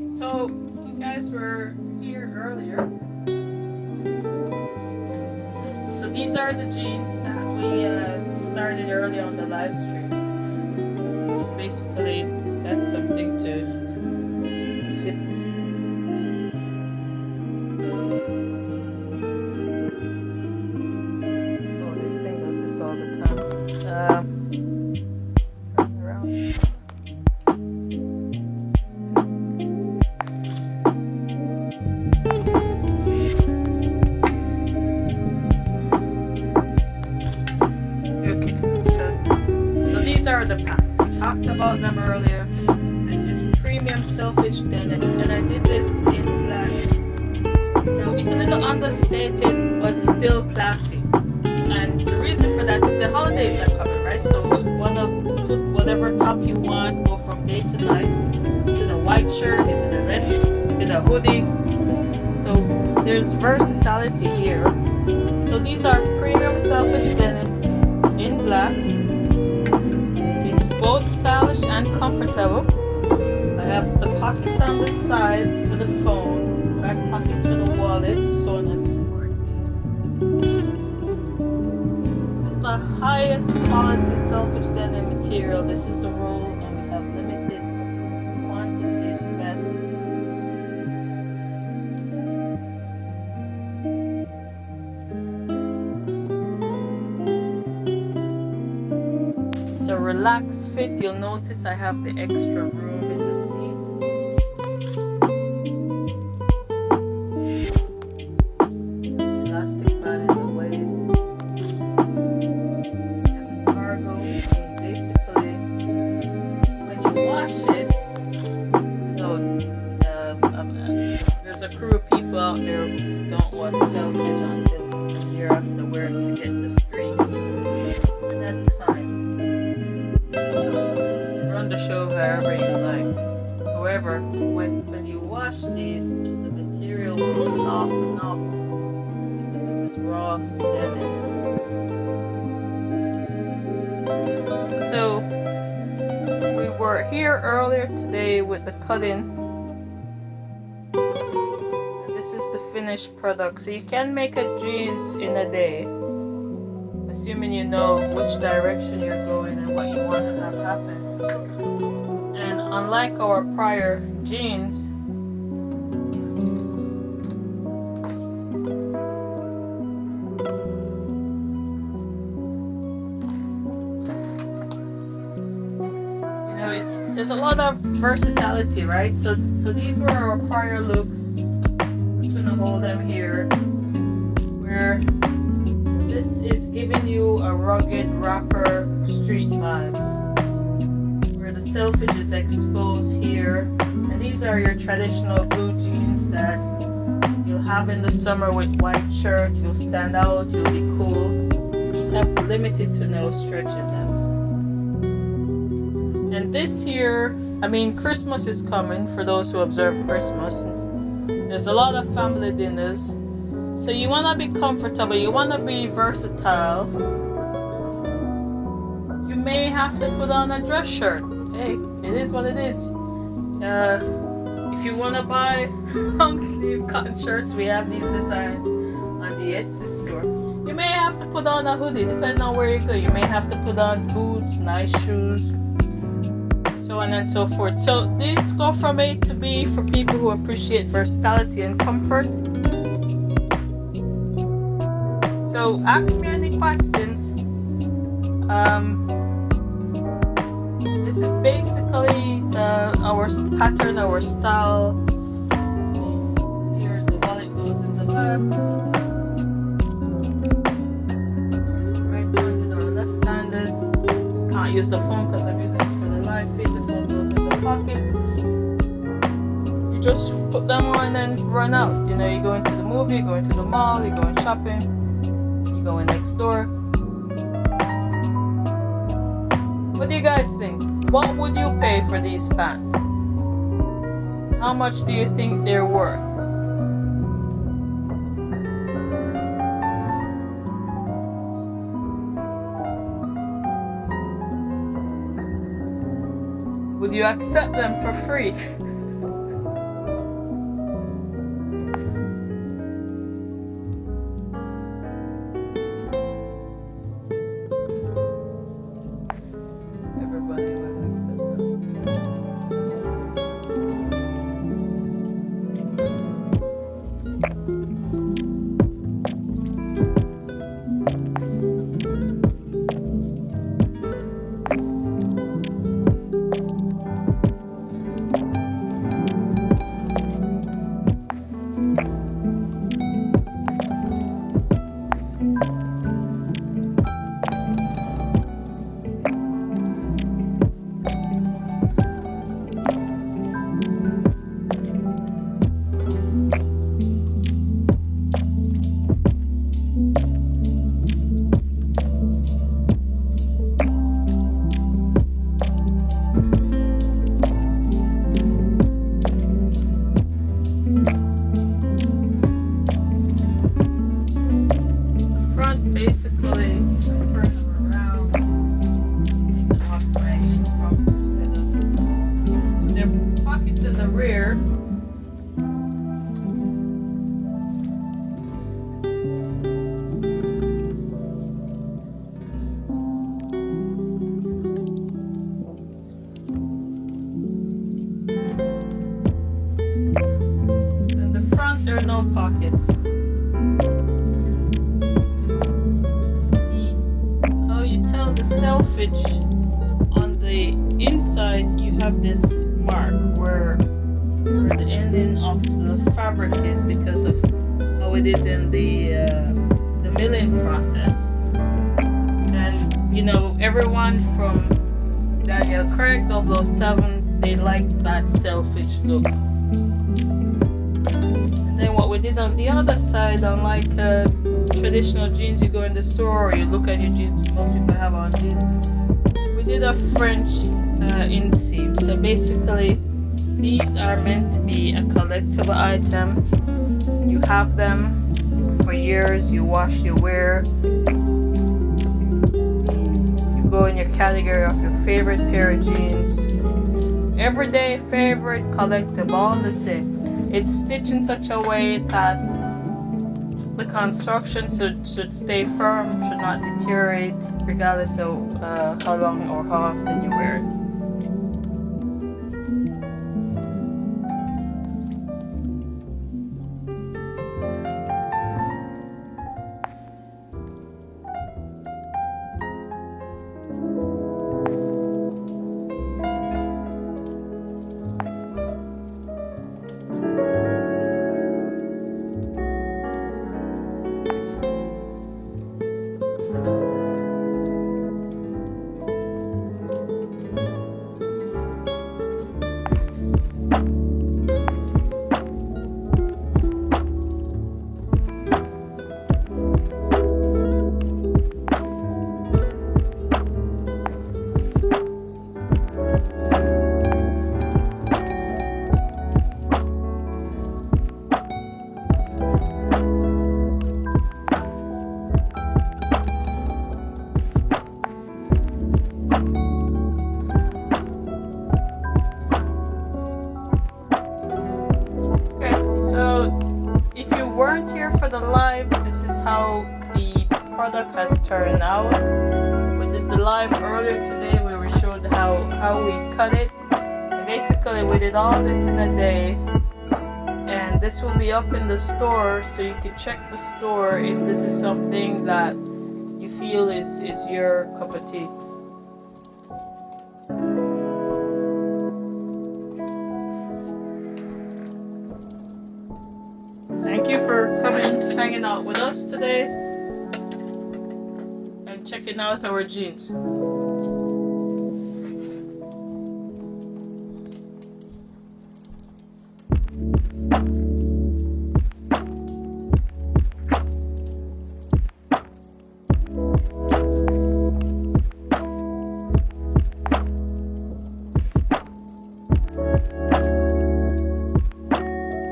So you guys were here earlier. So these are the jeans that we started early on the live stream. Just basically got something to sip. Oh, this thing does this all the time. Around. These are the pants. We talked about them earlier. This is premium self-stitch denim, and I did this in black. Now it's a little understated, but still classy. And the reason for that is the holidays are coming, right? So you wanna put whatever top you want, go from day to night. Is it a white shirt? Is it a red? Is it a hoodie? So there's versatility here. So these are premium self-stitch denim in black. It's both stylish and comfortable. I have the pockets on the side for the phone, back pockets for the wallet, so on and so forth. This is the highest quality self-stitch denim material. This is the roll, and we have limited quantities left. It's a relaxed fit. You'll notice I have the extra room in the seat. Elastic band in the waist. And the cargo. And basically, when you wash it, there's a crew of people out there who don't want to self-stitch until a year after wearing to get the strings. And that's fine. Run the show however you like. However, when you wash these, the material will soften up because this is raw denim. So we were here earlier today with the cutting. And this is the finished product. So you can make a jeans in a day, assuming you know which direction you're going and what you want to have happen. And unlike our prior jeans, there's a lot of versatility, right? So these were our prior looks. I'm just gonna hold them here, where this is giving you a rugged rapper street vibes, where the self-stitch is exposed here. And these are your traditional blue jeans that you'll have in the summer with white shirt. You'll stand out, you'll be cool. These have limited to no stretch in them. And this year, I mean, Christmas is coming for those who observe Christmas. There's a lot of family dinners. So you want to be comfortable, you want to be versatile. You may have to put on a dress shirt. Hey, it is what it is. If you want to buy long sleeve cotton shirts, we have these designs on the Etsy store. You may have to put on a hoodie, depending on where you go. You may have to put on boots, nice shoes, so on and so forth. So these go from A to B for people who appreciate versatility and comfort. So ask me any questions. This is basically our pattern, our style. Here the wallet goes in the back. Right-handed or left-handed. Can't use the phone because I'm using it for the live feed. The phone goes in the pocket. You just put them on and run out. You know, you go into the movie, you go into the mall, you go in shopping, you go in next door. What do you guys think? What would you pay for these pants? How much do you think they're worth? Would you accept them for free? small pockets. How you tell the selfage on the inside, you have this mark where the ending of the fabric is because of how it is in the milling process. And you know, everyone from Daniel Craig 007, they like that selfage look. And then what we did on the other side, unlike traditional jeans, you go in the store or you look at your jeans, most people have on jeans, we did a French inseam. So basically these are meant to be a collectible item. You have them for years, you wash, you wear, you go in your category of your favorite pair of jeans, everyday favorite, collectible, all the same. It's stitched in such a way that the construction should stay firm, should not deteriorate regardless of how long or how often you wear it. For the live, this is how the product has turned out. We did the live earlier today where we showed how we cut it. And basically we did all this in a day, and this will be up in the store, so you can check the store if this is something that you feel is your cup of tea. Thank you for coming, hanging out with us today, and checking out our jeans.